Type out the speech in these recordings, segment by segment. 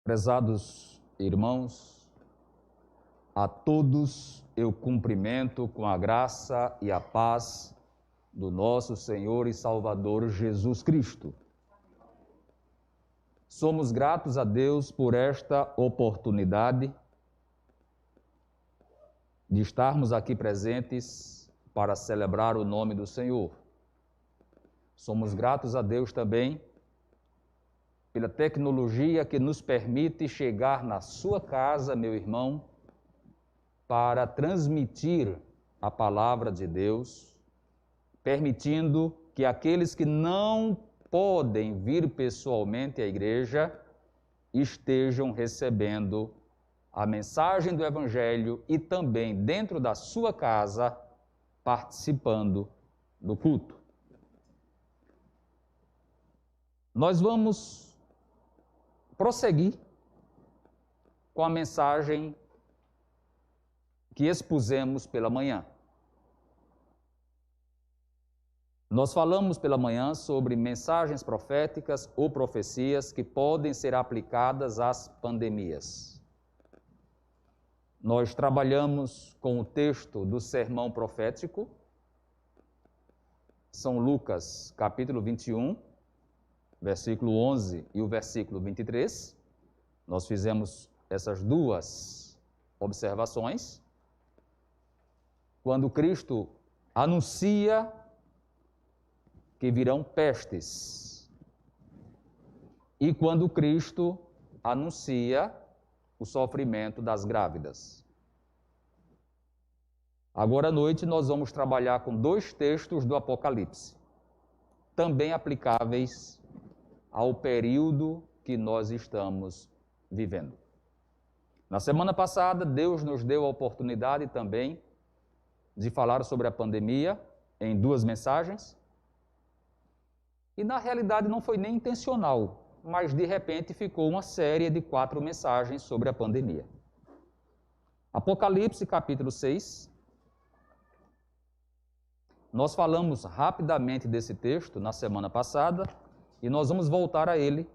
Prezados irmãos, a todos eu cumprimento com a graça e a paz do nosso Senhor e Salvador Jesus Cristo. Somos gratos a Deus por esta oportunidade de estarmos aqui presentes para celebrar o nome do Senhor. Somos gratos a Deus também pela tecnologia que nos permite chegar na sua casa, meu irmão, para transmitir a palavra de Deus, permitindo que aqueles que não podem vir pessoalmente à igreja estejam recebendo a mensagem do Evangelho e também dentro da sua casa participando do culto. Nós vamos prosseguir com a mensagem que expusemos pela manhã. Nós falamos pela manhã sobre mensagens proféticas ou profecias que podem ser aplicadas às pandemias. Nós trabalhamos com o texto do sermão profético, São Lucas, capítulo 21, versículo 11 e o versículo 23. Nós fizemos essas duas observações. Quando Cristo anuncia que virão pestes e quando Cristo anuncia o sofrimento das grávidas. Agora à noite nós vamos trabalhar com dois textos do Apocalipse, também aplicáveis ao período que nós estamos vivendo. Na semana passada, Deus nos deu a oportunidade também de falar sobre a pandemia em duas mensagens. E na realidade não foi nem intencional, mas de repente ficou uma série de 4 mensagens sobre a pandemia. Apocalipse capítulo 6. Nós falamos rapidamente desse texto na semana passada e nós vamos voltar a ele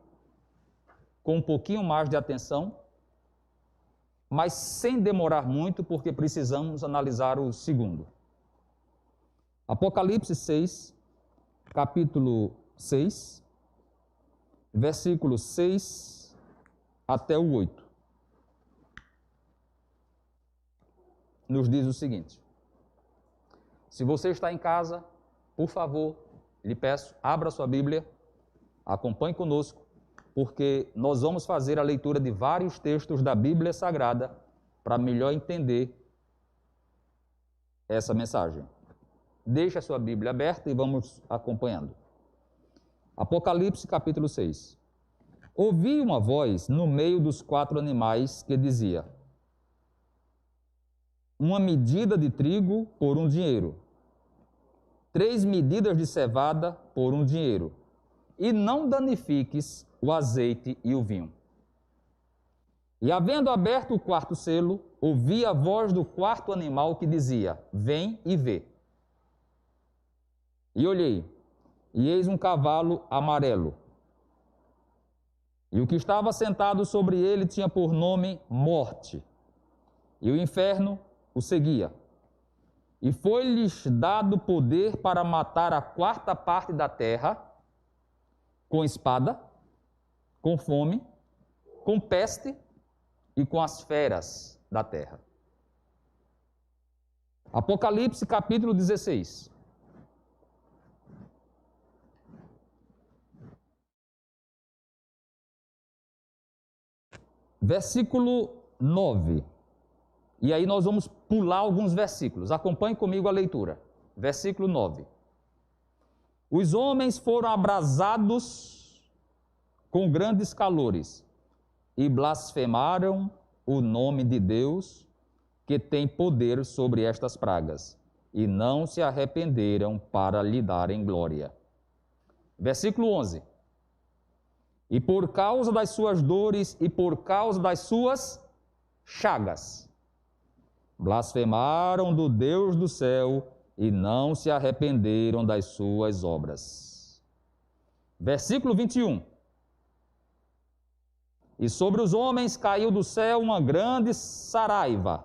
com um pouquinho mais de atenção, mas sem demorar muito, porque precisamos analisar o segundo. Apocalipse 6, capítulo 6, versículo 6 até o 8. Nos diz o seguinte: se você está em casa, por favor, lhe peço, abra sua Bíblia, acompanhe conosco, porque nós vamos fazer a leitura de vários textos da Bíblia Sagrada para melhor entender essa mensagem. Deixe a sua Bíblia aberta e vamos acompanhando. Apocalipse capítulo 6. Ouvi uma voz no meio dos 4 animais que dizia: uma medida de trigo por 1 dinheiro, 3 medidas de cevada por 1 dinheiro, e não danifiques o azeite e o vinho. E havendo aberto o 4º selo, ouvi a voz do 4º animal que dizia: vem e vê. E olhei, e eis um cavalo amarelo. E o que estava sentado sobre ele tinha por nome Morte, e o inferno o seguia. E foi-lhes dado poder para matar a 4ª parte da terra, com espada, com fome, com peste e com as feras da terra. Apocalipse capítulo 16. Versículo 9. E aí nós vamos pular alguns versículos. Acompanhe comigo a leitura. Versículo 9. Os homens foram abrasados com grandes calores e blasfemaram o nome de Deus, que tem poder sobre estas pragas, e não se arrependeram para lhe darem glória. Versículo 11. E por causa das suas dores e por causa das suas chagas, blasfemaram do Deus do céu e não se arrependeram das suas obras. Versículo 21. E sobre os homens caiu do céu uma grande saraiva,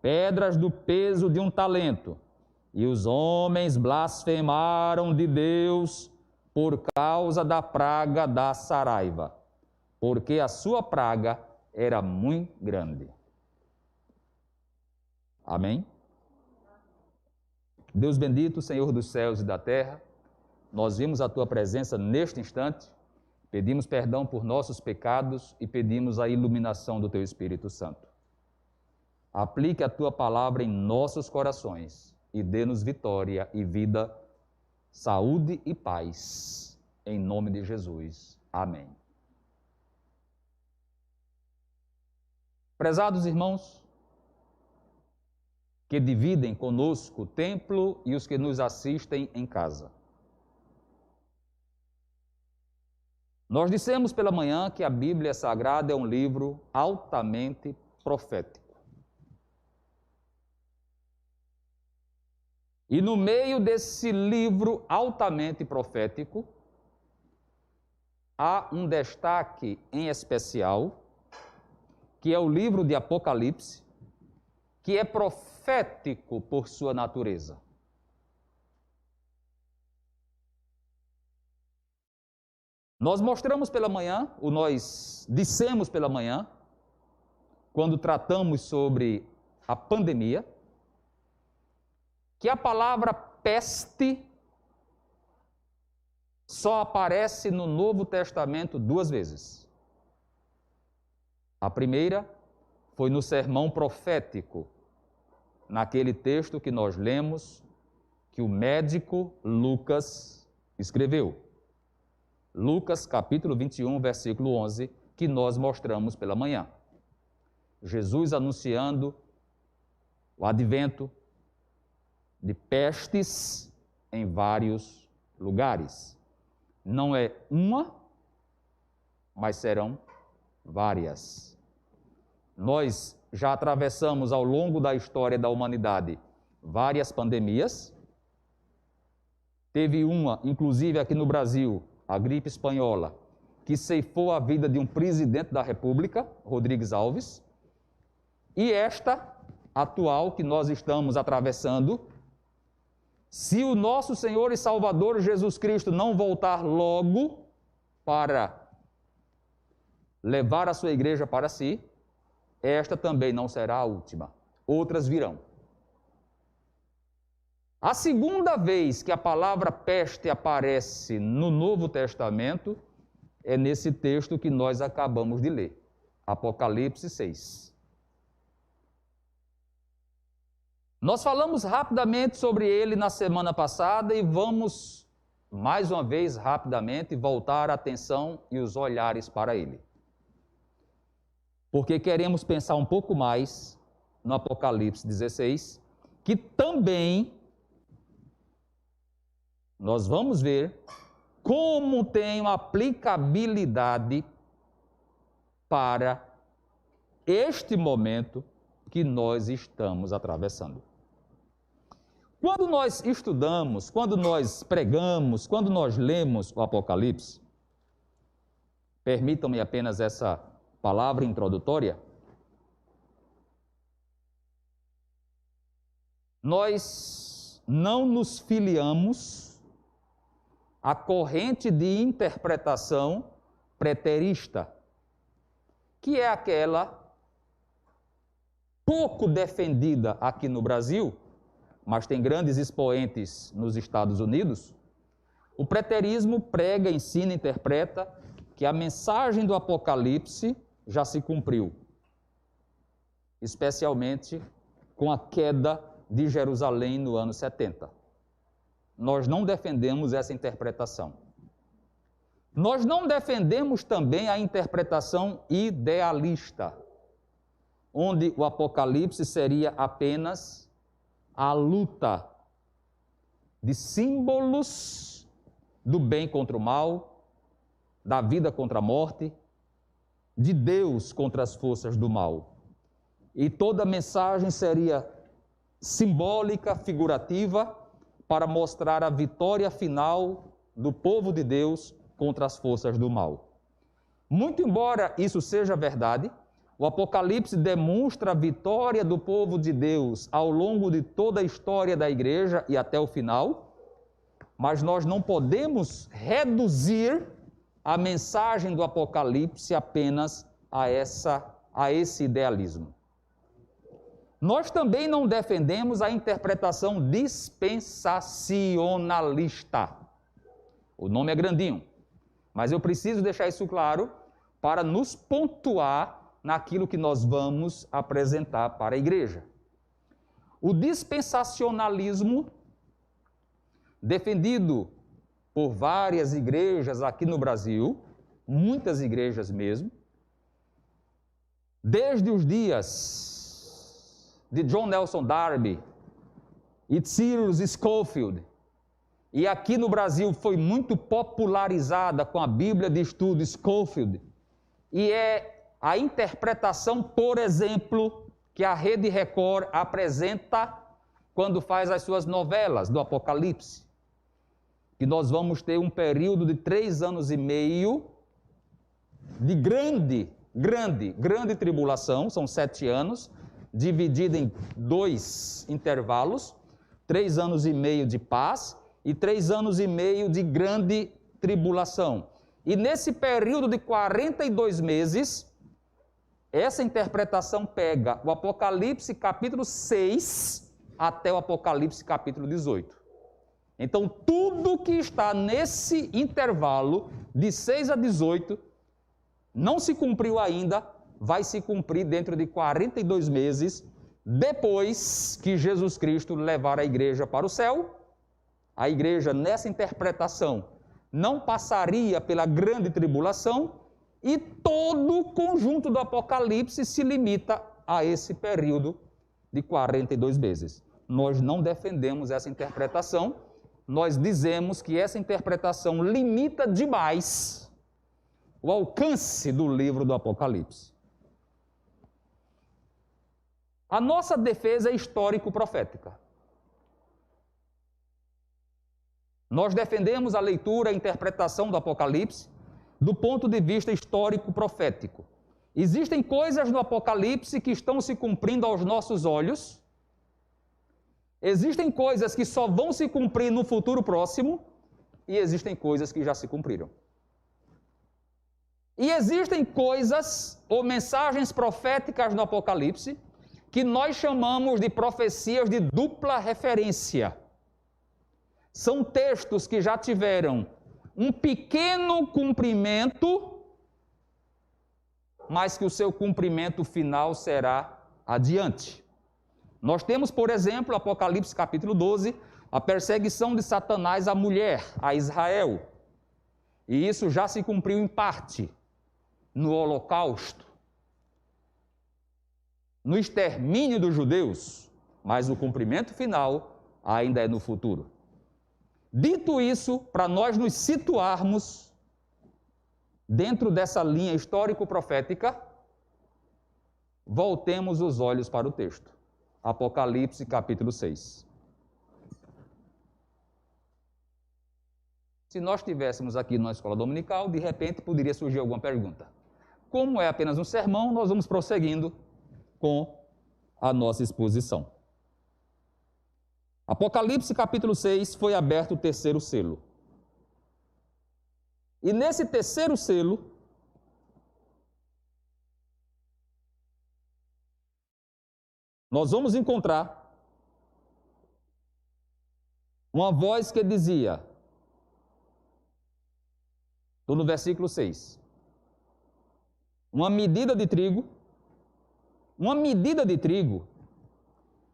pedras do peso de um talento. E os homens blasfemaram de Deus por causa da praga da saraiva, porque a sua praga era muito grande. Amém? Deus bendito, Senhor dos céus e da terra, nós vimos a Tua presença neste instante, pedimos perdão por nossos pecados e pedimos a iluminação do Teu Espírito Santo. Aplique a Tua palavra em nossos corações e dê-nos vitória e vida, saúde e paz, em nome de Jesus. Amém. Prezados irmãos, que dividem conosco o templo e os que nos assistem em casa. Nós dissemos pela manhã que a Bíblia Sagrada é um livro altamente profético. E no meio desse livro altamente profético, há um destaque em especial, que é o livro de Apocalipse, que é profético por sua natureza. Nós mostramos pela manhã, ou nós dissemos pela manhã, quando tratamos sobre a pandemia, que a palavra peste só aparece no Novo Testamento 2 vezes. A primeira foi no sermão profético, naquele texto que nós lemos, que o médico Lucas escreveu. Lucas capítulo 21, versículo 11, que nós mostramos pela manhã. Jesus anunciando o advento de pestes em vários lugares. Não é uma, mas serão várias. Nós já atravessamos ao longo da história da humanidade várias pandemias. Teve uma, inclusive aqui no Brasil, a gripe espanhola, que ceifou a vida de um presidente da República, Rodrigues Alves. E esta atual que nós estamos atravessando, se o nosso Senhor e Salvador Jesus Cristo não voltar logo para levar a sua igreja para si, esta também não será a última. Outras virão. A segunda vez que a palavra peste aparece no Novo Testamento é nesse texto que nós acabamos de ler, Apocalipse 6. Nós falamos rapidamente sobre ele na semana passada e vamos, mais uma vez, rapidamente, voltar a atenção e os olhares para ele. Porque queremos pensar um pouco mais no Apocalipse 16, que também nós vamos ver como tem uma aplicabilidade para este momento que nós estamos atravessando. Quando nós estudamos, quando nós pregamos, quando nós lemos o Apocalipse, permitam-me apenas essa palavra introdutória, nós não nos filiamos à corrente de interpretação preterista, que é aquela pouco defendida aqui no Brasil, mas tem grandes expoentes nos Estados Unidos. O preterismo prega, ensina, interpreta que a mensagem do Apocalipse já se cumpriu, especialmente com a queda de Jerusalém no ano 70. Nós não defendemos essa interpretação. Nós não defendemos também a interpretação idealista, onde o Apocalipse seria apenas a luta de símbolos do bem contra o mal, da vida contra a morte, de Deus contra as forças do mal. E toda a mensagem seria simbólica, figurativa, para mostrar a vitória final do povo de Deus contra as forças do mal. Muito embora isso seja verdade, o Apocalipse demonstra a vitória do povo de Deus ao longo de toda a história da igreja e até o final, mas nós não podemos reduzir a mensagem do Apocalipse apenas a esse idealismo. Nós também não defendemos a interpretação dispensacionalista. O nome é grandinho, mas eu preciso deixar isso claro para nos pontuar naquilo que nós vamos apresentar para a igreja. O dispensacionalismo, defendido por várias igrejas aqui no Brasil, muitas igrejas mesmo, desde os dias de John Nelson Darby e Cyrus Scofield, e aqui no Brasil foi muito popularizada com a Bíblia de Estudo Scofield, e é a interpretação, por exemplo, que a Rede Record apresenta quando faz as suas novelas do Apocalipse, que nós vamos ter um período de 3 anos e meio de grande tribulação, são 7 anos, dividido em 2 intervalos, 3 anos e meio de paz e 3 anos e meio de grande tribulação. E nesse período de 42 meses, essa interpretação pega o Apocalipse capítulo 6 até o Apocalipse capítulo 18. Então, tudo que está nesse intervalo de 6 a 18 não se cumpriu ainda, vai se cumprir dentro de 42 meses, depois que Jesus Cristo levar a igreja para o céu. A igreja, nessa interpretação, não passaria pela grande tribulação, e todo o conjunto do Apocalipse se limita a esse período de 42 meses. Nós não defendemos essa interpretação, nós dizemos que essa interpretação limita demais o alcance do livro do Apocalipse. A nossa defesa é histórico-profética. Nós defendemos a leitura e a interpretação do Apocalipse do ponto de vista histórico-profético. Existem coisas no Apocalipse que estão se cumprindo aos nossos olhos, existem coisas que só vão se cumprir no futuro próximo, e existem coisas que já se cumpriram. E existem coisas ou mensagens proféticas no Apocalipse que nós chamamos de profecias de dupla referência. São textos que já tiveram um pequeno cumprimento, mas que o seu cumprimento final será adiante. Nós temos, por exemplo, Apocalipse capítulo 12, a perseguição de Satanás à mulher, a Israel. E isso já se cumpriu em parte no Holocausto, no extermínio dos judeus, mas o cumprimento final ainda é no futuro. Dito isso, para nós nos situarmos dentro dessa linha histórico-profética, voltemos os olhos para o texto. Apocalipse capítulo 6. Se nós estivéssemos aqui na escola dominical, de repente poderia surgir alguma pergunta. Como é apenas um sermão, nós vamos prosseguindo com a nossa exposição. Apocalipse capítulo 6 foi aberto o terceiro selo. E nesse terceiro selo, nós vamos encontrar uma voz que dizia, estou no versículo 6, uma medida de trigo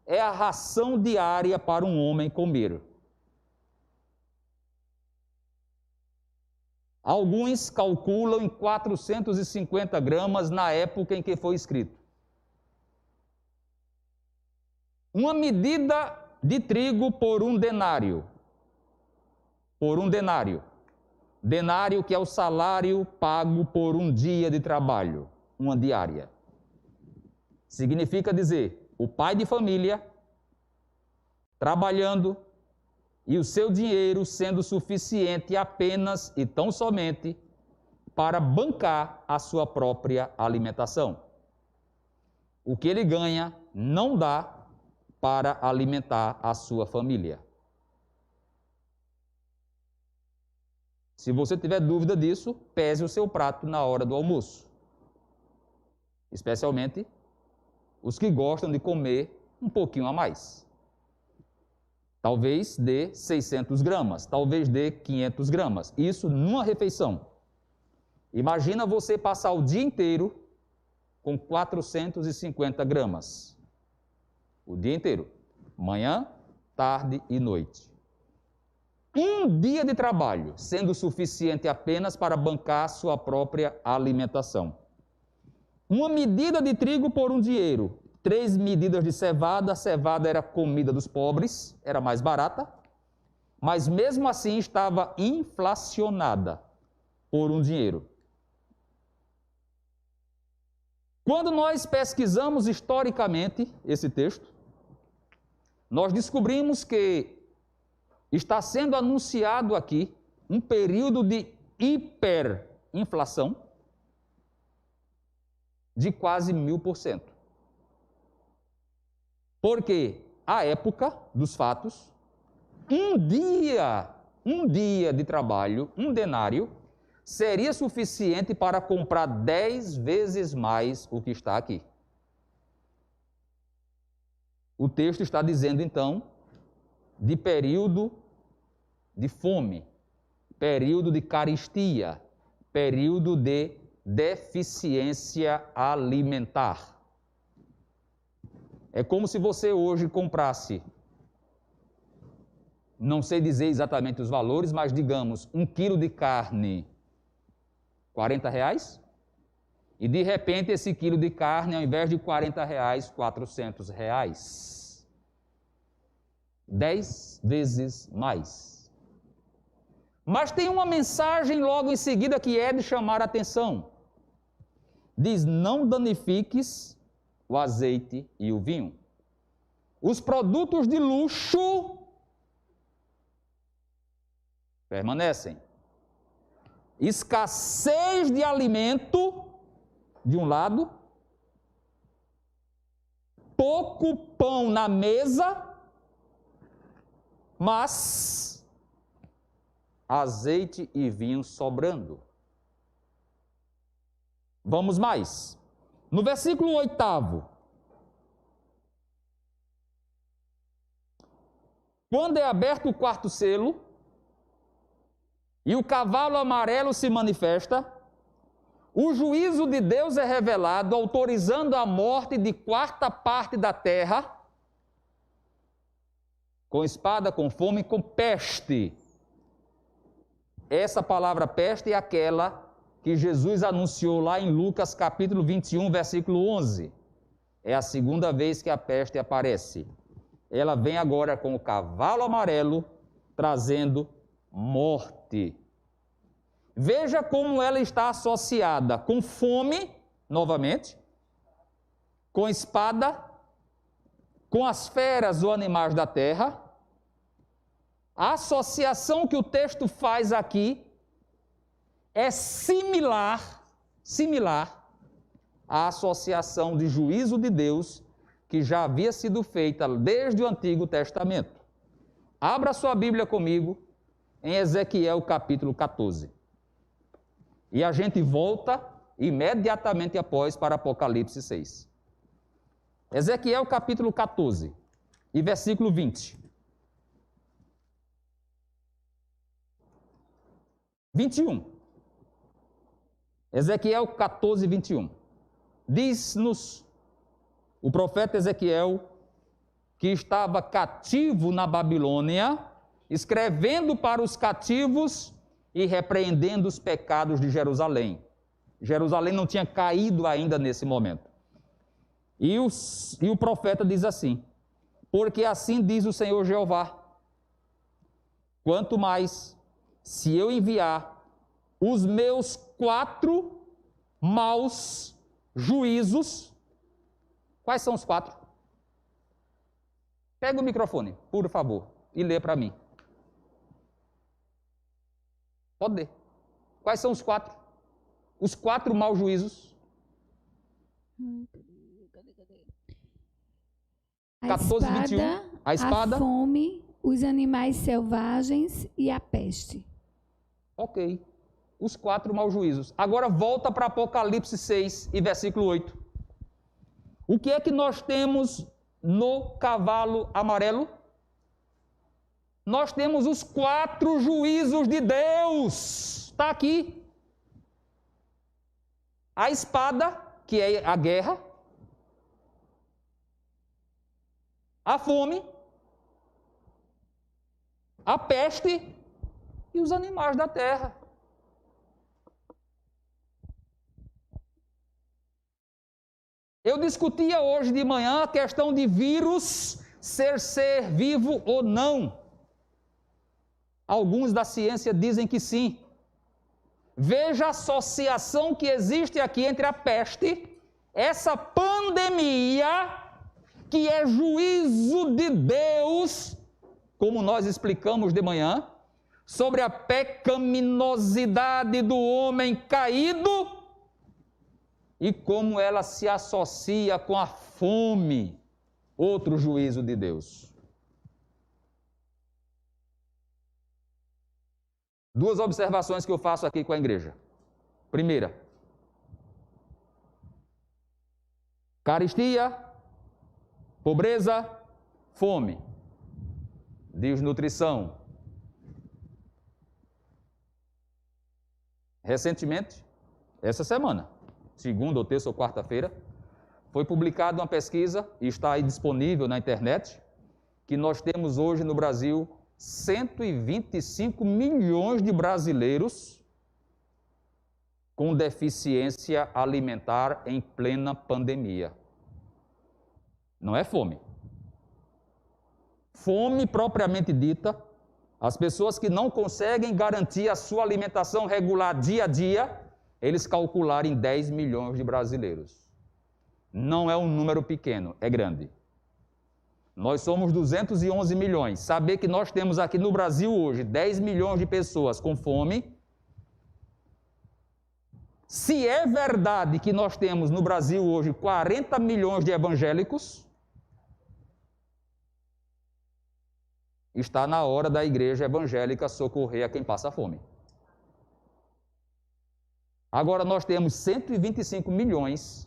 é a ração diária para um homem comer. Alguns calculam em 450 gramas na época em que foi escrito. Uma medida de trigo por um denário. Por um denário. Denário que é o salário pago por um dia de trabalho, uma diária. Significa dizer, o pai de família trabalhando e o seu dinheiro sendo suficiente apenas e tão somente para bancar a sua própria alimentação. O que ele ganha não dá para alimentar a sua família. Se você tiver dúvida disso, pese o seu prato na hora do almoço. Especialmente os que gostam de comer um pouquinho a mais. Talvez dê 600 gramas, talvez dê 500 gramas. Isso numa refeição. Imagina você passar o dia inteiro com 450 gramas. O dia inteiro. Manhã, tarde e noite. Um dia de trabalho, sendo suficiente apenas para bancar sua própria alimentação. Uma medida de trigo por um dinheiro. 3 medidas de cevada. A cevada era comida dos pobres, era mais barata, mas mesmo assim estava inflacionada por um dinheiro. Quando nós pesquisamos historicamente esse texto, nós descobrimos que está sendo anunciado aqui um período de hiperinflação de quase 1000%. Porque, à época dos fatos, um dia de trabalho, um denário, seria suficiente para comprar 10 vezes mais o que está aqui. O texto está dizendo, então, de período de fome, período de carestia, período de deficiência alimentar. É como se você hoje comprasse, não sei dizer exatamente os valores, mas digamos, 1 quilo de carne, R$40, e de repente esse quilo de carne, ao invés de R$40, R$400. 10 vezes mais. Mas tem uma mensagem logo em seguida que é de chamar a atenção. Diz, não danifiques o azeite e o vinho. Os produtos de luxo permanecem. Escassez de alimento, de um lado, pouco pão na mesa, mas azeite e vinho sobrando. Vamos mais. No versículo 8, quando é aberto o quarto selo, e o cavalo amarelo se manifesta, o juízo de Deus é revelado, autorizando a morte de 1/4 da terra, com espada, com fome, com peste. Essa palavra peste é aquela que Jesus anunciou lá em Lucas capítulo 21, versículo 11. É a segunda vez que a peste aparece. Ela vem agora com o cavalo amarelo, trazendo morte. Veja como ela está associada com fome, novamente, com espada, com as feras ou animais da terra. A associação que o texto faz aqui é similar à associação de juízo de Deus que já havia sido feita desde o Antigo Testamento. Abra sua Bíblia comigo em Ezequiel capítulo 14. E a gente volta imediatamente após para Apocalipse 6. Ezequiel capítulo 14 e versículo 20. 21. Ezequiel 14, 21. Diz-nos o profeta Ezequiel que estava cativo na Babilônia, escrevendo para os cativos e repreendendo os pecados de Jerusalém. Jerusalém não tinha caído ainda nesse momento. E o profeta diz assim, porque assim diz o Senhor Jeová, quanto mais se eu enviar os meus 4 maus juízos. Quais são os 4? Pega o microfone, por favor, e lê para mim. Pode ler. Quais são os 4? os 4 maus juízos. A 14, 21. A espada. A fome, os animais selvagens e a peste. Ok. Os 4 maus juízos. Agora volta para Apocalipse 6 e versículo 8. O que é que nós temos no cavalo amarelo? Nós temos os 4 juízos de Deus. Está aqui. A espada, que é a guerra. A fome. A peste e os animais da terra. Eu discutia hoje de manhã a questão de vírus ser vivo ou não. Alguns da ciência dizem que sim. Veja a associação que existe aqui entre a peste, essa pandemia, que é juízo de Deus, como nós explicamos de manhã, sobre a pecaminosidade do homem caído e como ela se associa com a fome, outro juízo de Deus. 2 observações que eu faço aqui com a igreja. Primeira, carestia, pobreza, fome, desnutrição. Recentemente, essa semana, segunda ou terça ou quarta-feira, foi publicada uma pesquisa, e está aí disponível na internet, que nós temos hoje no Brasil 125 milhões de brasileiros com deficiência alimentar em plena pandemia. Não é fome. Fome propriamente dita, as pessoas que não conseguem garantir a sua alimentação regular dia a dia, eles calcularam em 10 milhões de brasileiros. Não é um número pequeno, é grande. Nós somos 211 milhões. Saber que nós temos aqui no Brasil hoje 10 milhões de pessoas com fome. Se é verdade que nós temos no Brasil hoje 40 milhões de evangélicos, está na hora da igreja evangélica socorrer a quem passa fome. Agora nós temos 125 milhões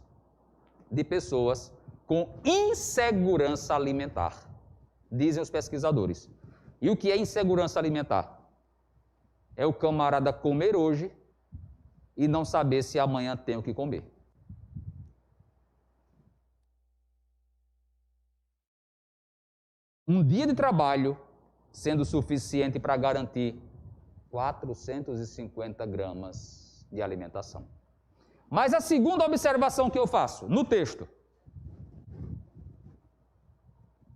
de pessoas com insegurança alimentar, dizem os pesquisadores. E o que é insegurança alimentar? É o camarada comer hoje e não saber se amanhã tem o que comer. Um dia de trabalho sendo suficiente para garantir 450 gramas de alimentação. Mas a segunda observação que eu faço no texto,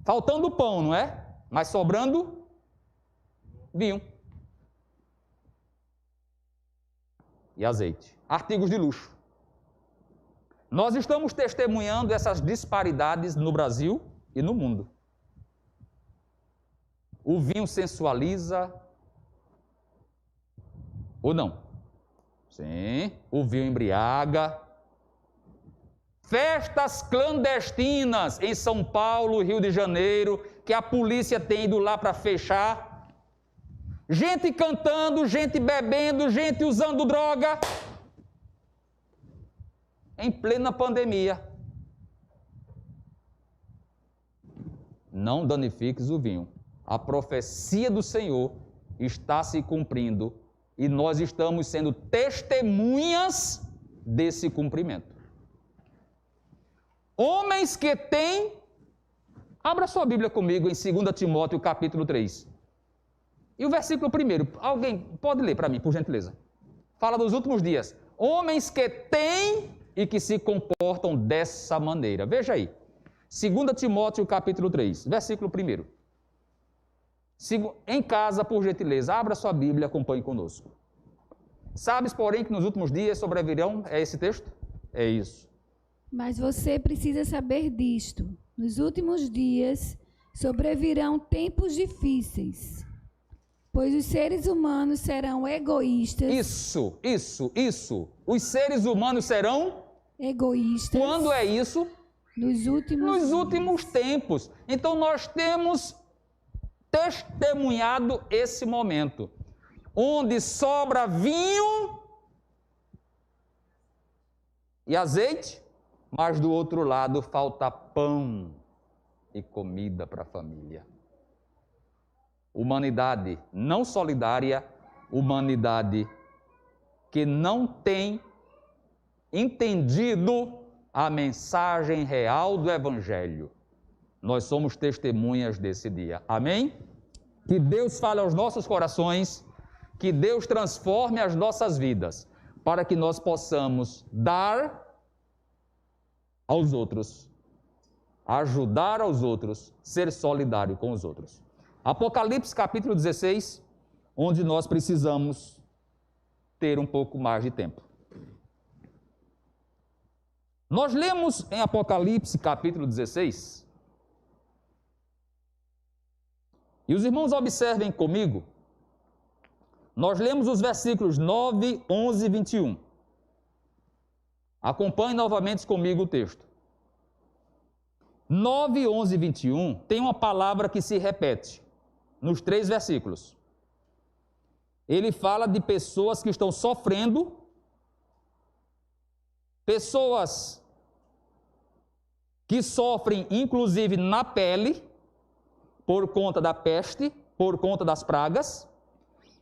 faltando pão, não é? Mas sobrando vinho e azeite. Artigos de luxo. Nós estamos testemunhando essas disparidades no Brasil e no mundo. O vinho sensualiza ou não? Sim. O vinho embriaga. Festas clandestinas em São Paulo, Rio de Janeiro, que a polícia tem ido lá para fechar. Gente cantando, gente bebendo, gente usando droga. Em plena pandemia. Não danifiques o vinho. A profecia do Senhor está se cumprindo e nós estamos sendo testemunhas desse cumprimento. Homens que têm... Abra sua Bíblia comigo em 2 Timóteo, capítulo 3. E o versículo 1, alguém pode ler para mim, por gentileza? Fala dos últimos dias. Homens que têm e que se comportam dessa maneira. Veja aí. 2 Timóteo, capítulo 3, versículo 1. Em casa, por gentileza, abra sua Bíblia e acompanhe conosco. Sabes, porém, que nos últimos dias sobrevirão, é esse texto? É isso. Mas você precisa saber disto. Nos últimos dias sobrevirão tempos difíceis. Pois os seres humanos serão egoístas. Isso. Os seres humanos serão Egoístas. Quando é isso? Nos últimos Tempos. Então nós temos testemunhado esse momento, onde sobra vinho e azeite, mas do outro lado falta pão e comida para a família. Humanidade não solidária, humanidade que não tem entendido a mensagem real do Evangelho. Nós somos testemunhas desse dia. Amém? Que Deus fale aos nossos corações, que Deus transforme as nossas vidas, para que nós possamos dar aos outros, ajudar aos outros, ser solidário com os outros. Apocalipse capítulo 16, onde nós precisamos ter um pouco mais de tempo. Nós lemos em Apocalipse capítulo 16, e os irmãos observem comigo, nós lemos os versículos 9, 11 e 21. Acompanhe novamente comigo o texto. 9, 11 e 21 tem uma palavra que se repete nos 3 versículos. Ele fala de pessoas que estão sofrendo, pessoas que sofrem inclusive na pele, por conta da peste, por conta das pragas,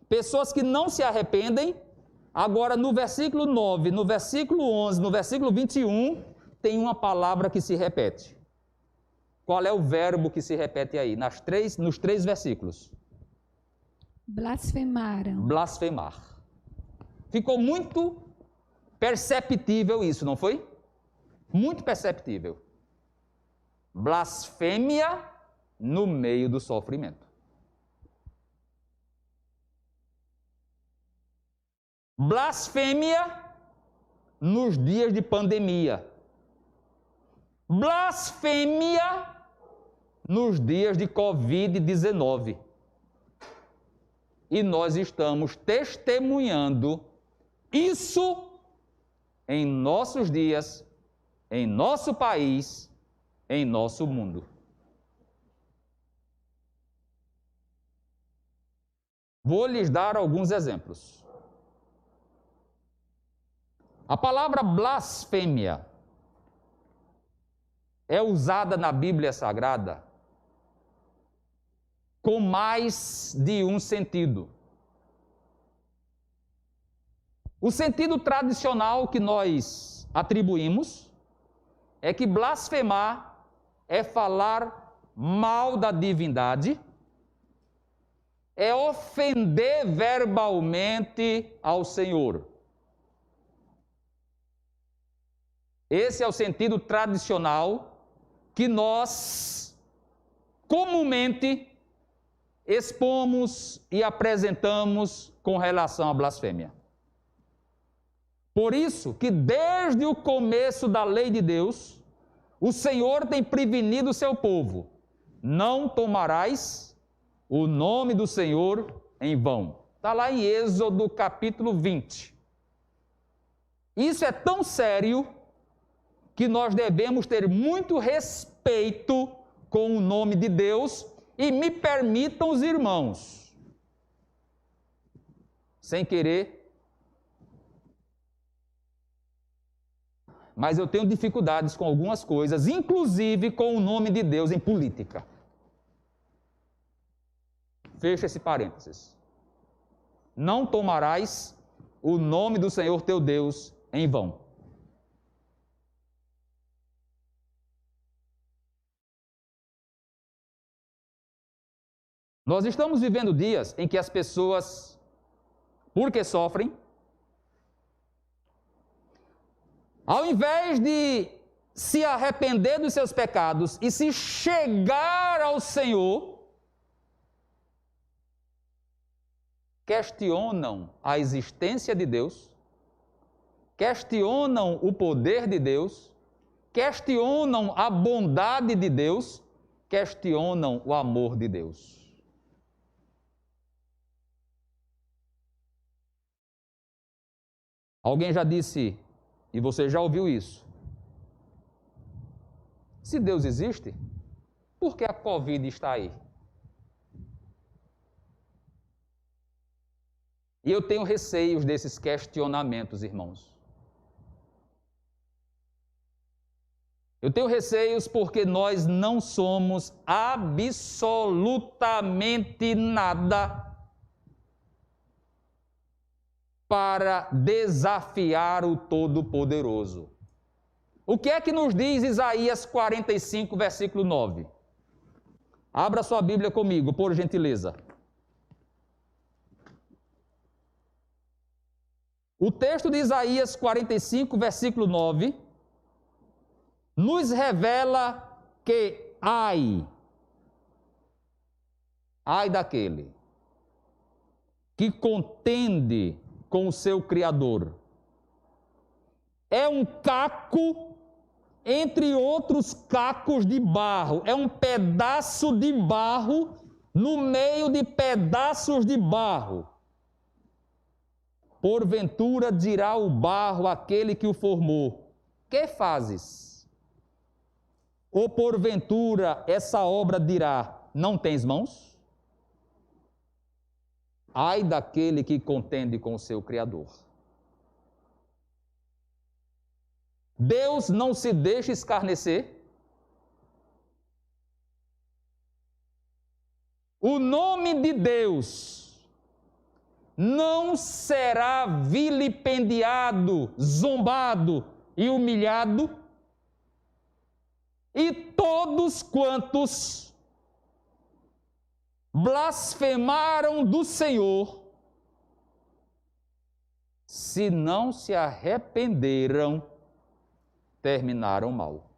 pessoas que não se arrependem. Agora no versículo 9, no versículo 11, no versículo 21, tem uma palavra que se repete. Qual é o verbo que se repete aí? Nos 3 versículos. Blasfemaram. Blasfemar. Ficou muito perceptível isso, não foi? Muito perceptível. Blasfêmia no meio do sofrimento. Blasfêmia nos dias de pandemia. Blasfêmia nos dias de Covid-19. E nós estamos testemunhando isso em nossos dias, em nosso país, em nosso mundo. Vou lhes dar alguns exemplos. A palavra blasfêmia é usada na Bíblia Sagrada com mais de um sentido. O sentido tradicional que nós atribuímos é que blasfemar é falar mal da divindade, é ofender verbalmente ao Senhor. Esse é o sentido tradicional que nós comumente expomos e apresentamos com relação à blasfêmia. Por isso que desde o começo da lei de Deus, o Senhor tem prevenido o seu povo: não tomarás o nome do Senhor em vão. Está lá em Êxodo capítulo 20. Isso é tão sério que nós devemos ter muito respeito com o nome de Deus. E me permitam os irmãos, sem querer, mas eu tenho dificuldades com algumas coisas, inclusive com o nome de Deus em política. Fecha esse parênteses. Não tomarás o nome do Senhor teu Deus em vão. Nós estamos vivendo dias em que as pessoas, porque sofrem, ao invés de se arrepender dos seus pecados e se chegar ao Senhor, questionam a existência de Deus, questionam o poder de Deus, questionam a bondade de Deus, questionam o amor de Deus. Alguém já disse, e você já ouviu isso: se Deus existe, por que a Covid está aí? E eu tenho receios desses questionamentos, irmãos. Eu tenho receios porque nós não somos absolutamente nada para desafiar o Todo-Poderoso. O que é que nos diz Isaías 45, versículo 9? Abra sua Bíblia comigo, por gentileza. O texto de Isaías 45, versículo 9, nos revela que ai daquele que contende com o seu Criador. É um caco entre outros cacos de barro, é um pedaço de barro no meio de pedaços de barro. Porventura dirá o barro àquele que o formou: que fazes? Ou porventura essa obra dirá: não tens mãos? Ai daquele que contende com o seu Criador. Deus não se deixa escarnecer. O nome de Deus não será vilipendiado, zombado e humilhado, e todos quantos blasfemaram do Senhor, se não se arrependeram, terminaram mal.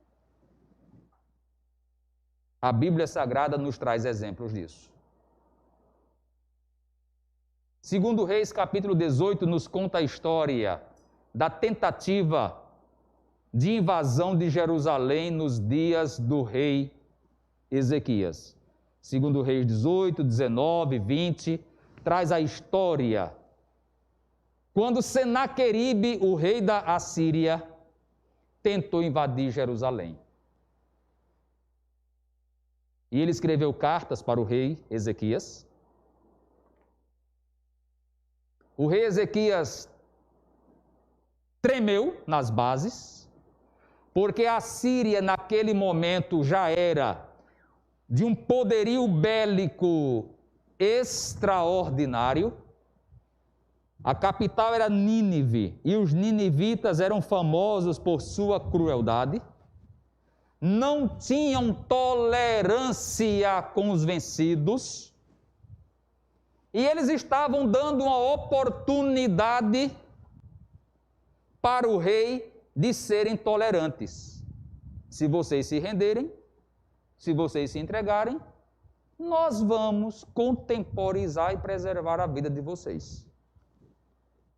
A Bíblia Sagrada nos traz exemplos disso. Segundo Reis, capítulo 18, nos conta a história da tentativa de invasão de Jerusalém nos dias do rei Ezequias. Segundo Reis 18, 19, 20, traz a história quando Senaqueribe, o rei da Assíria, tentou invadir Jerusalém. E ele escreveu cartas para o rei Ezequias. O rei Ezequias tremeu nas bases, porque a Síria naquele momento já era de um poderio bélico extraordinário. A capital era Nínive, e os ninivitas eram famosos por sua crueldade. Não tinham tolerância com os vencidos, e eles estavam dando uma oportunidade para o rei de serem tolerantes. Se vocês se renderem, se vocês se entregarem, nós vamos contemporizar e preservar a vida de vocês.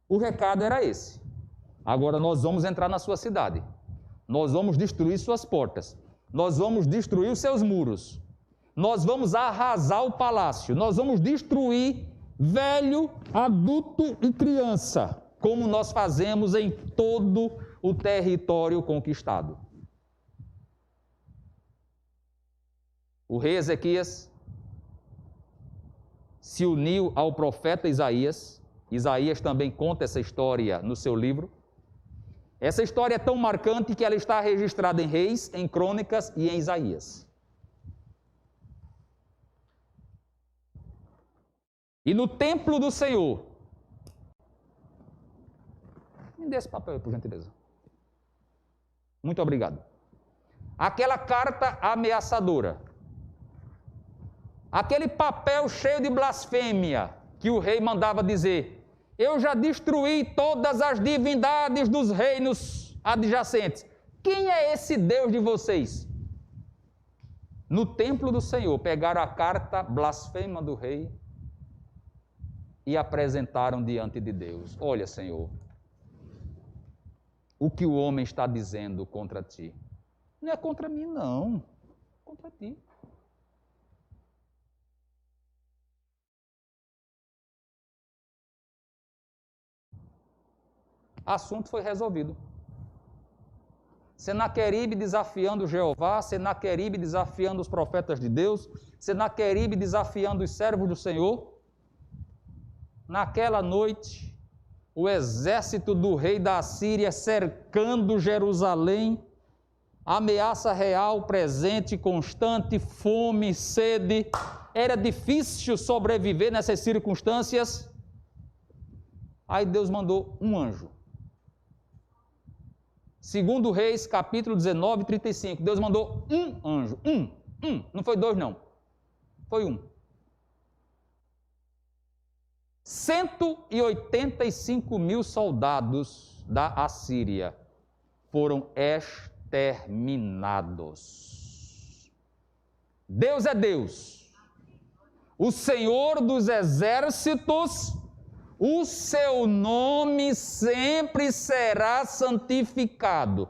O recado era esse. Agora nós vamos entrar na sua cidade. Nós vamos destruir suas portas. Nós vamos destruir os seus muros. Nós vamos arrasar o palácio. Nós vamos destruir velho, adulto e criança, como nós fazemos em todo o território conquistado. O rei Ezequias se uniu ao profeta Isaías. Isaías também conta essa história no seu livro. Essa história é tão marcante que ela está registrada em Reis, em Crônicas e em Isaías. E no templo do Senhor, me dê esse papel aí, por gentileza. Muito obrigado. Aquela carta ameaçadora, aquele papel cheio de blasfêmia que o rei mandava dizer: eu já destruí todas as divindades dos reinos adjacentes. Quem é esse Deus de vocês? No templo do Senhor, pegaram a carta blasfema do rei e apresentaram diante de Deus. Olha, Senhor, o que o homem está dizendo contra ti. Não é contra mim, não. É contra ti. Assunto foi resolvido. Senaqueribe desafiando Jeová, Senaqueribe desafiando os profetas de Deus, Senaqueribe desafiando os servos do Senhor. Naquela noite, o exército do rei da Assíria cercando Jerusalém, ameaça real, presente, constante, fome, sede. Era difícil sobreviver nessas circunstâncias. Aí Deus mandou um anjo. Segundo Reis, capítulo 19, 35. Deus mandou um anjo. Um. Não foi dois, não. Foi um. 185 mil soldados da Assíria foram exterminados. Deus é Deus. O Senhor dos exércitos, o seu nome sempre será santificado.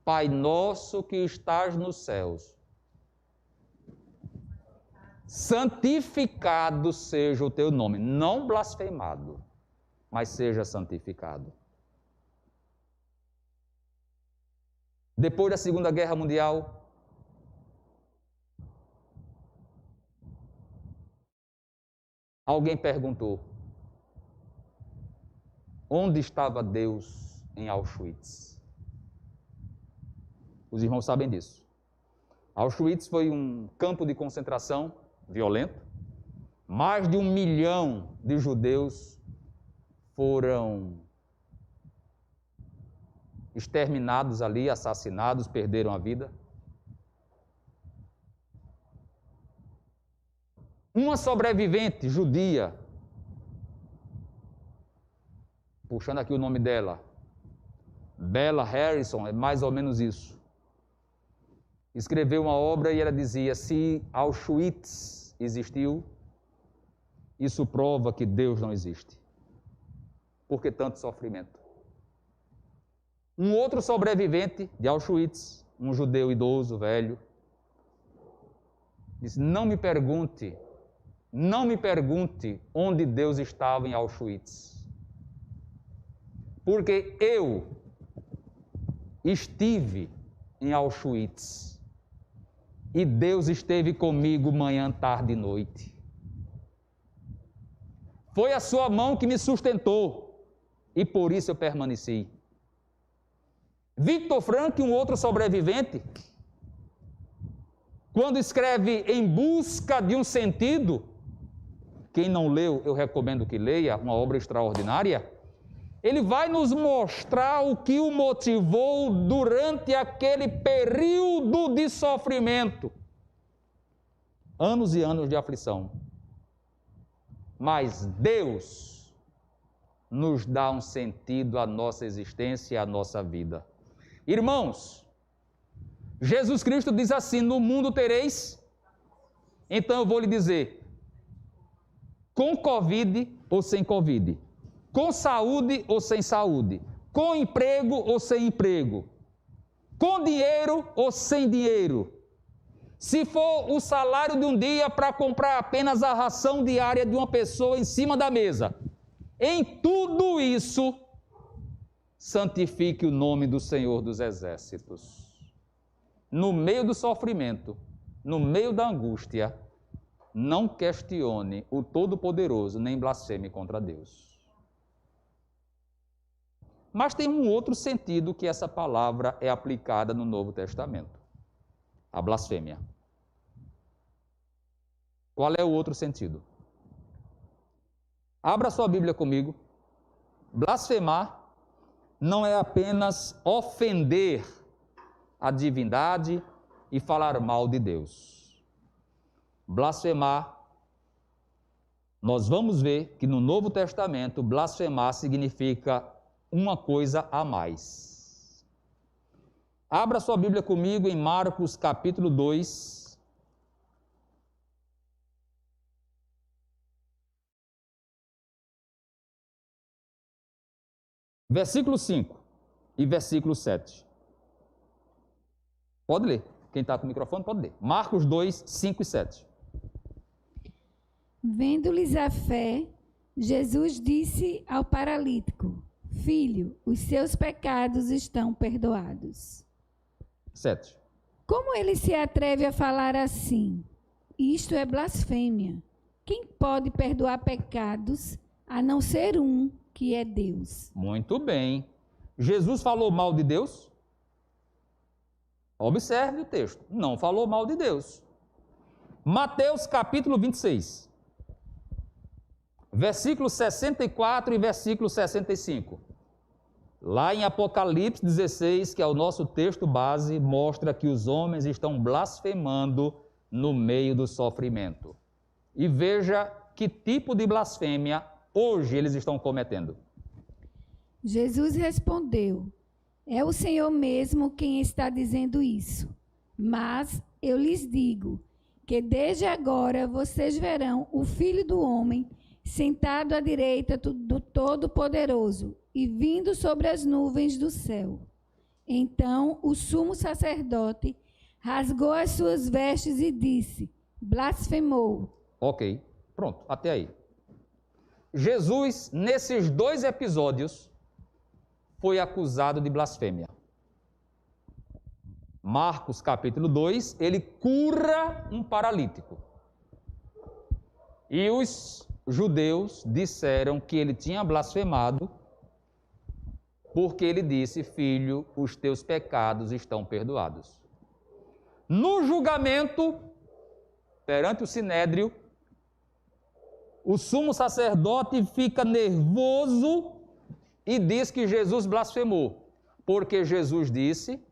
Pai nosso que estás nos céus, santificado seja o teu nome, não blasfemado, mas seja santificado. Depois da Segunda Guerra Mundial, alguém perguntou: onde estava Deus em Auschwitz? Os irmãos sabem disso. Auschwitz foi um campo de concentração violento. Mais de 1 milhão de judeus foram exterminados ali, assassinados, perderam a vida. Uma sobrevivente judia, puxando aqui o nome dela, Bella Harrison, é mais ou menos isso. Escreveu uma obra e ela dizia: se Auschwitz existiu, isso prova que Deus não existe. Por que tanto sofrimento? Um outro sobrevivente de Auschwitz, um judeu idoso, velho, disse: não me pergunte onde Deus estava em Auschwitz, porque eu estive em Auschwitz e Deus esteve comigo manhã, tarde e noite. Foi a sua mão que me sustentou e por isso eu permaneci. Victor Frankl, um outro sobrevivente, quando escreve Em Busca de um Sentido, quem não leu, eu recomendo que leia, uma obra extraordinária, ele vai nos mostrar o que o motivou durante aquele período de sofrimento. Anos e anos de aflição. Mas Deus nos dá um sentido à nossa existência e à nossa vida. Irmãos, Jesus Cristo diz assim: no mundo tereis. Então eu vou lhe dizer, com Covid ou sem Covid, com saúde ou sem saúde, com emprego ou sem emprego, com dinheiro ou sem dinheiro, se for o salário de um dia para comprar apenas a ração diária de uma pessoa em cima da mesa, em tudo isso, santifique o nome do Senhor dos Exércitos. No meio do sofrimento, no meio da angústia, não questione o Todo-Poderoso, nem blasfeme contra Deus. Mas tem um outro sentido que essa palavra é aplicada no Novo Testamento: a blasfêmia. Qual é o outro sentido? Abra sua Bíblia comigo. Blasfemar não é apenas ofender a divindade e falar mal de Deus. Blasfemar, nós vamos ver que no Novo Testamento, blasfemar significa uma coisa a mais. Abra sua Bíblia comigo em Marcos capítulo 2. Versículo 5 e versículo 7. Pode ler. Quem está com o microfone pode ler. Marcos 2, 5 e 7. Vendo-lhes a fé, Jesus disse ao paralítico: filho, os seus pecados estão perdoados. 7. Como ele se atreve a falar assim? Isto é blasfêmia. Quem pode perdoar pecados a não ser um, que é Deus? Muito bem. Jesus falou mal de Deus? Observe o texto. Não falou mal de Deus. Mateus capítulo 26. Versículo 64 e versículo 65. Lá em Apocalipse 16, que é o nosso texto base, mostra que os homens estão blasfemando no meio do sofrimento. E veja que tipo de blasfêmia hoje eles estão cometendo. Jesus respondeu: é o Senhor mesmo quem está dizendo isso. Mas eu lhes digo que desde agora vocês verão o Filho do Homem sentado à direita do Todo-Poderoso e vindo sobre as nuvens do céu. Então o sumo sacerdote rasgou as suas vestes e disse: blasfemou. Ok, pronto, até aí. Jesus, nesses 2 episódios, foi acusado de blasfêmia. Marcos capítulo 2, ele cura um paralítico. E os judeus disseram que ele tinha blasfemado porque ele disse: filho, os teus pecados estão perdoados. No julgamento, perante o sinédrio, o sumo sacerdote fica nervoso e diz que Jesus blasfemou, porque Jesus disse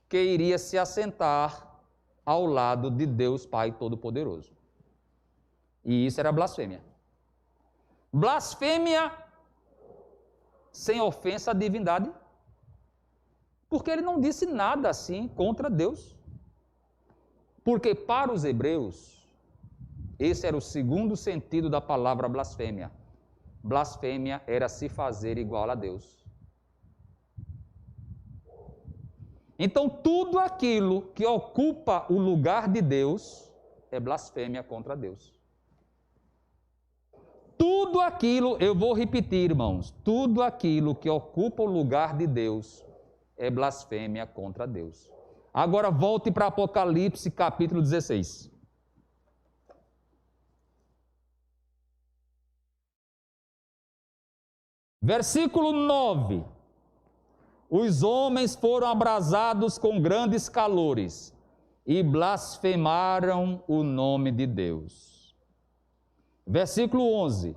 que iria se assentar ao lado de Deus Pai Todo-Poderoso. E isso era blasfêmia. Blasfêmia sem ofensa à divindade, porque ele não disse nada assim contra Deus. Porque para os hebreus, esse era o segundo sentido da palavra blasfêmia. Blasfêmia era se fazer igual a Deus. Então, tudo aquilo que ocupa o lugar de Deus é blasfêmia contra Deus. Tudo aquilo, eu vou repetir, irmãos, tudo aquilo que ocupa o lugar de Deus é blasfêmia contra Deus. Agora volte para Apocalipse capítulo 16. Versículo 9. Os homens foram abrasados com grandes calores e blasfemaram o nome de Deus. Versículo 11.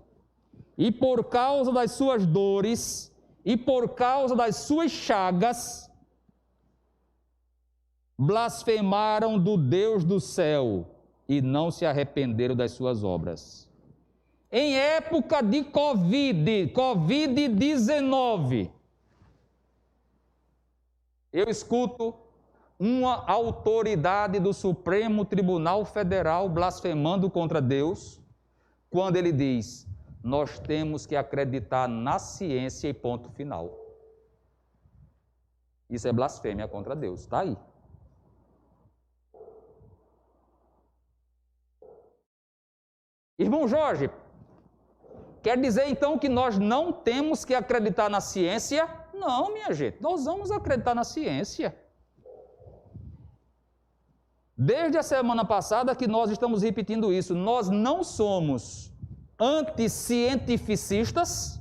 E por causa das suas dores e por causa das suas chagas, blasfemaram do Deus do céu e não se arrependeram das suas obras. Em época de Covid-19, eu escuto uma autoridade do Supremo Tribunal Federal blasfemando contra Deus, quando ele diz: nós temos que acreditar na ciência e ponto final. Isso é blasfêmia contra Deus, está aí. Irmão Jorge, quer dizer então que nós não temos que acreditar na ciência? Não, minha gente, nós vamos acreditar na ciência. Desde a semana passada que nós estamos repetindo isso, nós não somos anticientificistas,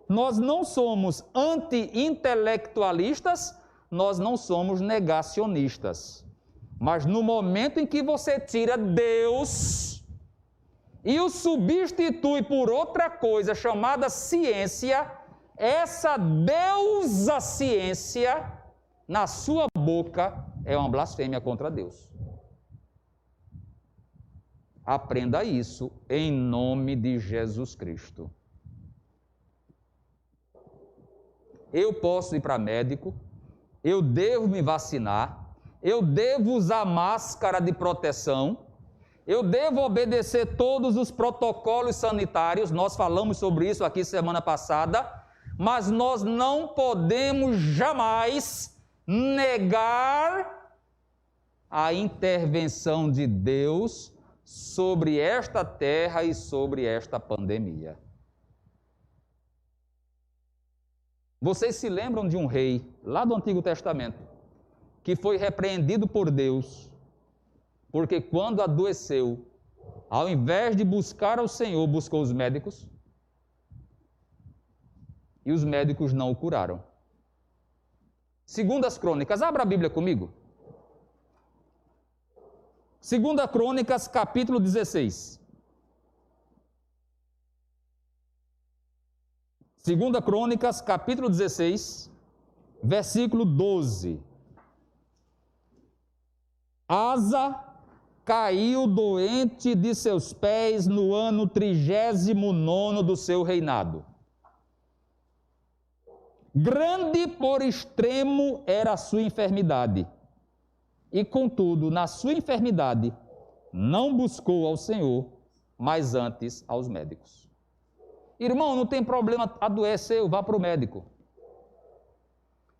nós não somos anti-intelectualistas, nós não somos negacionistas. Mas no momento em que você tira Deus e o substitui por outra coisa chamada ciência, essa deusa ciência, na sua boca, é uma blasfêmia contra Deus. Aprenda isso em nome de Jesus Cristo. Eu posso ir para médico, eu devo me vacinar, eu devo usar máscara de proteção, eu devo obedecer todos os protocolos sanitários, nós falamos sobre isso aqui semana passada, mas nós não podemos jamais negar a intervenção de Deus sobre esta terra e sobre esta pandemia. Vocês se lembram de um rei, lá do Antigo Testamento, que foi repreendido por Deus, porque quando adoeceu, ao invés de buscar ao Senhor, buscou os médicos, e os médicos não o curaram. Segundo as Crônicas, abra a Bíblia comigo. Segunda Crônicas, capítulo 16. Segunda Crônicas, capítulo 16, versículo 12. Asa caiu doente de seus pés no ano 39º do seu reinado. Grande por extremo era a sua enfermidade, e contudo, na sua enfermidade, não buscou ao Senhor, mas antes aos médicos. Irmão, não tem problema, adoeceu, vá para o médico.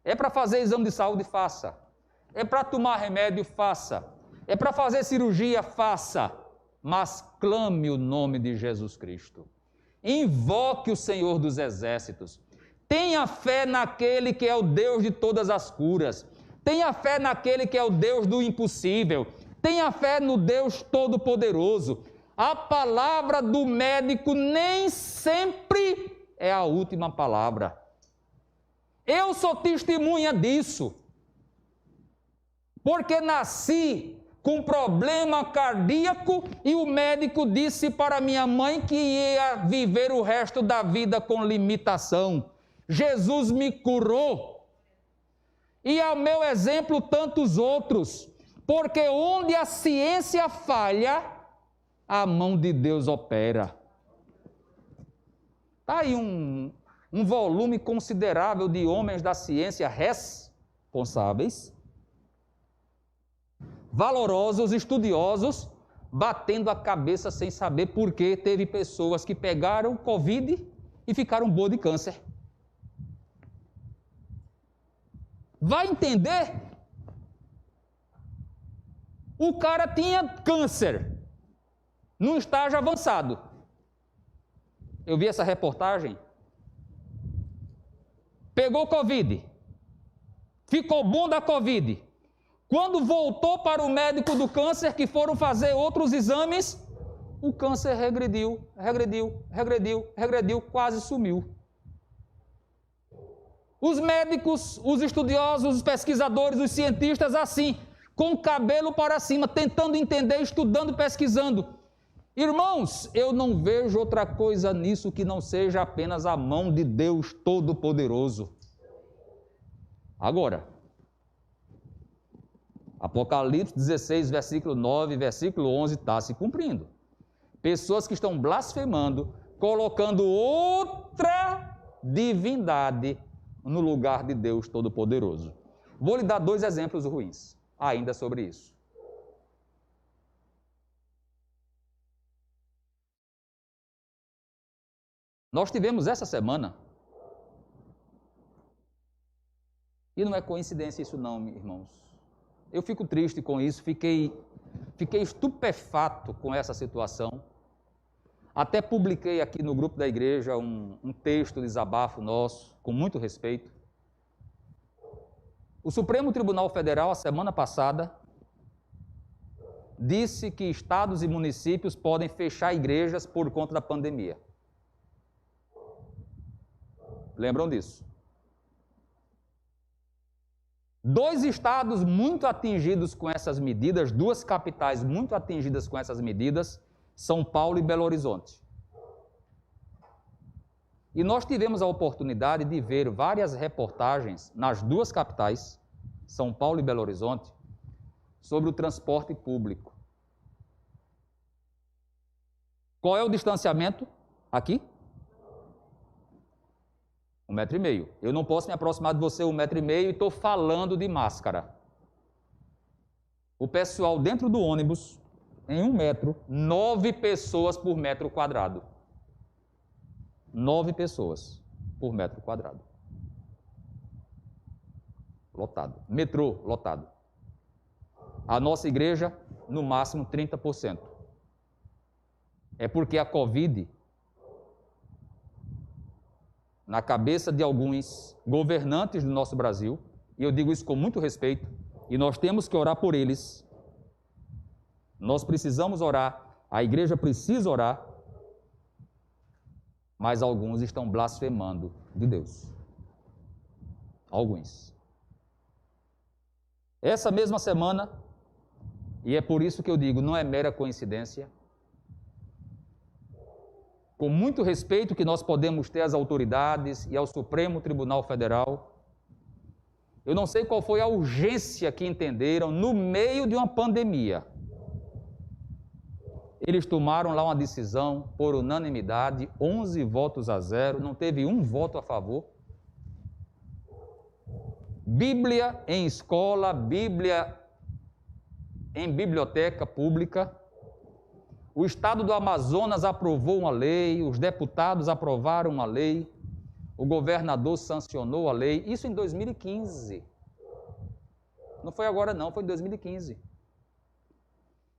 É para fazer exame de saúde, faça. É para tomar remédio, faça. É para fazer cirurgia, faça. Mas clame o nome de Jesus Cristo. Invoque o Senhor dos Exércitos. Tenha fé naquele que é o Deus de todas as curas. Tenha fé naquele que é o Deus do impossível. Tenha fé no Deus Todo-Poderoso. A palavra do médico nem sempre é a última palavra. Eu sou testemunha disso. Porque nasci com problema cardíaco e o médico disse para minha mãe que ia viver o resto da vida com limitação. Jesus me curou. E ao meu exemplo, tantos outros. Porque onde a ciência falha, a mão de Deus opera. Está aí um volume considerável de homens da ciência responsáveis, valorosos, estudiosos, batendo a cabeça sem saber por que teve pessoas que pegaram Covid e ficaram boas de câncer. Vai entender? O cara tinha câncer num estágio avançado. Eu vi essa reportagem. Pegou Covid. Ficou bom da Covid. Quando voltou para o médico do câncer, que foram fazer outros exames, o câncer regrediu, quase sumiu. Os médicos, os estudiosos, os pesquisadores, os cientistas, assim, com o cabelo para cima, tentando entender, estudando, pesquisando. Irmãos, eu não vejo outra coisa nisso que não seja apenas a mão de Deus Todo-Poderoso. Agora, Apocalipse 16, versículo 9, versículo 11 está se cumprindo. Pessoas que estão blasfemando, colocando outra divindade no lugar de Deus Todo-Poderoso. Vou lhe dar 2 exemplos ruins, ainda sobre isso. Nós tivemos essa semana, e não é coincidência isso não, irmãos. Eu fico triste com isso, fiquei estupefato com essa situação. Até publiquei aqui no grupo da igreja um texto de desabafo nosso, com muito respeito. O Supremo Tribunal Federal, a semana passada, disse que estados e municípios podem fechar igrejas por conta da pandemia. Lembram disso? 2 estados muito atingidos com essas medidas, 2 capitais muito atingidas com essas medidas, São Paulo e Belo Horizonte. E nós tivemos a oportunidade de ver várias reportagens nas 2 capitais, São Paulo e Belo Horizonte, sobre o transporte público. Qual é o distanciamento aqui? 1,5 metro. Eu não posso me aproximar de você 1,5 metro e estou falando de máscara. O pessoal dentro do ônibus, em 1 metro, 9 pessoas por metro quadrado. 9 pessoas por metro quadrado. Lotado. Metrô, lotado. A nossa igreja, no máximo 30%. É porque a Covid na cabeça de alguns governantes do nosso Brasil, e eu digo isso com muito respeito, e nós temos que orar por eles. Nós precisamos orar, a igreja precisa orar, mas alguns estão blasfemando de Deus. Alguns. Essa mesma semana, e é por isso que eu digo, não é mera coincidência, com muito respeito que nós podemos ter às autoridades e ao Supremo Tribunal Federal, eu não sei qual foi a urgência que entenderam no meio de uma pandemia. Eles tomaram lá uma decisão por unanimidade, 11 votos a 0, não teve um voto a favor. Bíblia em escola, Bíblia em biblioteca pública. O Estado do Amazonas aprovou uma lei, os deputados aprovaram uma lei, o governador sancionou a lei, isso em 2015. Não foi agora não, foi em 2015.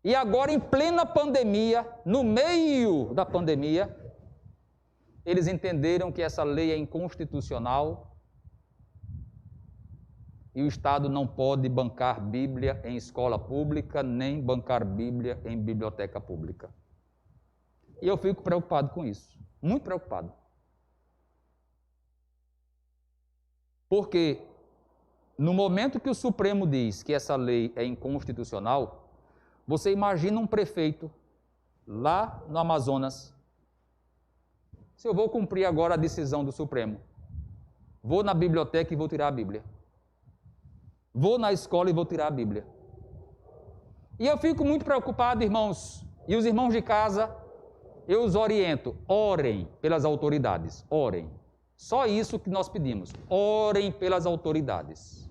E agora, em plena pandemia, no meio da pandemia, eles entenderam que essa lei é inconstitucional e o Estado não pode bancar Bíblia em escola pública, nem bancar Bíblia em biblioteca pública. E eu fico preocupado com isso, muito preocupado. Porque no momento que o Supremo diz que essa lei é inconstitucional, você imagina um prefeito lá no Amazonas. Se eu vou cumprir agora a decisão do Supremo, vou na biblioteca e vou tirar a Bíblia. Vou na escola e vou tirar a Bíblia. E eu fico muito preocupado, irmãos, e os irmãos de casa, eu os oriento, orem pelas autoridades, orem. Só isso que nós pedimos, orem pelas autoridades.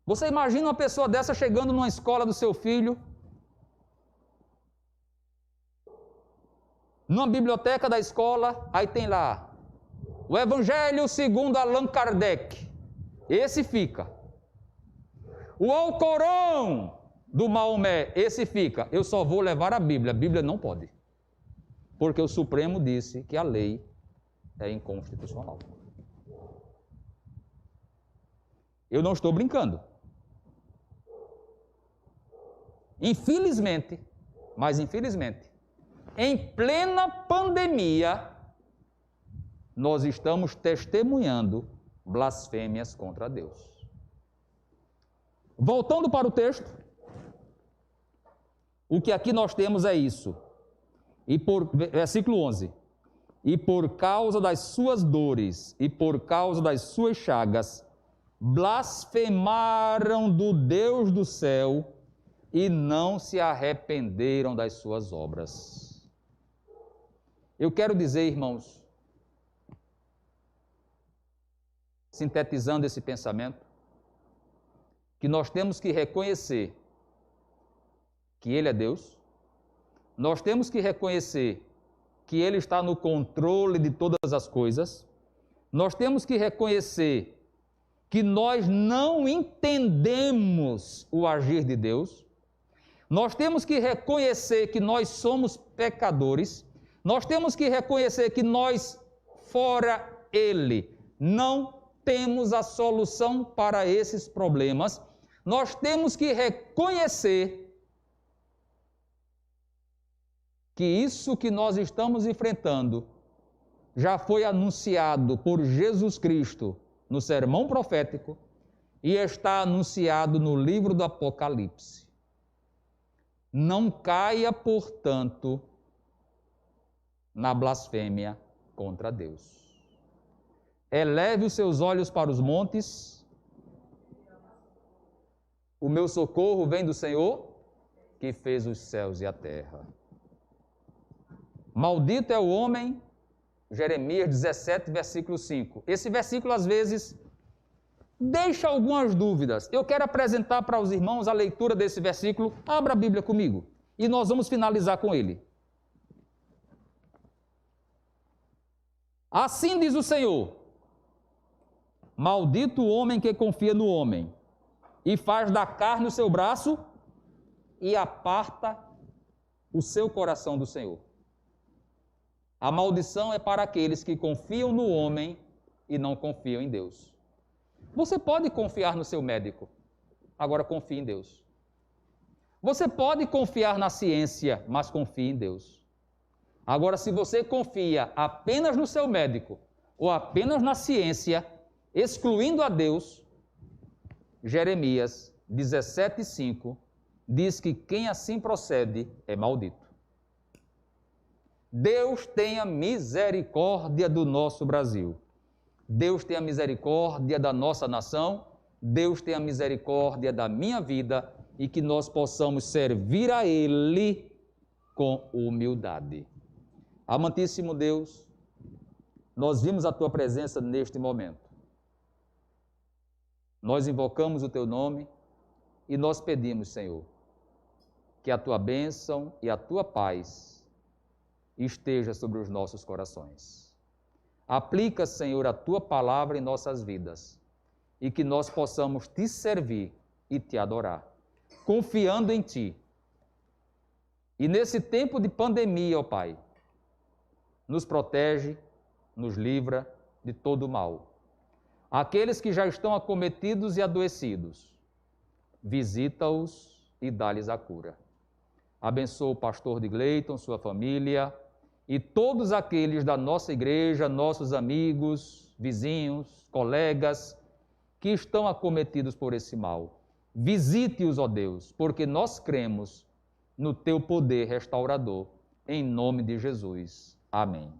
Você imagina uma pessoa dessa chegando numa escola do seu filho, numa biblioteca da escola, aí tem lá, o Evangelho segundo Allan Kardec, esse fica. O Alcorão do Maomé, esse fica. Eu só vou levar a Bíblia não pode. Porque o Supremo disse que a lei é inconstitucional. Eu não estou brincando. Infelizmente, mas infelizmente, em plena pandemia, nós estamos testemunhando blasfêmias contra Deus. Voltando para o texto, o que aqui nós temos é isso. Versículo 11. E por causa das suas dores e por causa das suas chagas, blasfemaram do Deus do céu e não se arrependeram das suas obras. Eu quero dizer, irmãos, sintetizando esse pensamento, que nós temos que reconhecer que Ele é Deus, nós temos que reconhecer que Ele está no controle de todas as coisas, nós temos que reconhecer que nós não entendemos o agir de Deus, nós temos que reconhecer que nós somos pecadores, nós temos que reconhecer que nós, fora Ele, não temos a solução para esses problemas, nós temos que reconhecer que isso que nós estamos enfrentando já foi anunciado por Jesus Cristo no sermão profético e está anunciado no livro do Apocalipse. Não caia, portanto, na blasfêmia contra Deus. Eleve os seus olhos para os montes. O meu socorro vem do Senhor, que fez os céus e a terra. Maldito é o homem, Jeremias 17, versículo 5. Esse versículo, às vezes, deixa algumas dúvidas. Eu quero apresentar para os irmãos a leitura desse versículo. Abra a Bíblia comigo e nós vamos finalizar com ele. Assim diz o Senhor: maldito o homem que confia no homem e faz da carne o seu braço e aparta o seu coração do Senhor. A maldição é para aqueles que confiam no homem e não confiam em Deus. Você pode confiar no seu médico, agora confie em Deus. Você pode confiar na ciência, mas confie em Deus. Agora, se você confia apenas no seu médico ou apenas na ciência, excluindo a Deus, Jeremias 17:5 diz que quem assim procede é maldito. Deus tenha misericórdia do nosso Brasil. Deus tenha misericórdia da nossa nação. Deus tenha misericórdia da minha vida e que nós possamos servir a Ele com humildade. Amantíssimo Deus, nós vimos a Tua presença neste momento. Nós invocamos o Teu nome e nós pedimos, Senhor, que a Tua bênção e a Tua paz esteja sobre os nossos corações. Aplica, Senhor, a Tua palavra em nossas vidas e que nós possamos Te servir e Te adorar, confiando em Ti. E nesse tempo de pandemia, ó Pai, nos protege, nos livra de todo o mal. Aqueles que já estão acometidos e adoecidos, visita-os e dá-lhes a cura. Abençoa o pastor de Gleiton, sua família e todos aqueles da nossa igreja, nossos amigos, vizinhos, colegas, que estão acometidos por esse mal. Visite-os, ó Deus, porque nós cremos no Teu poder restaurador. Em nome de Jesus. Amém.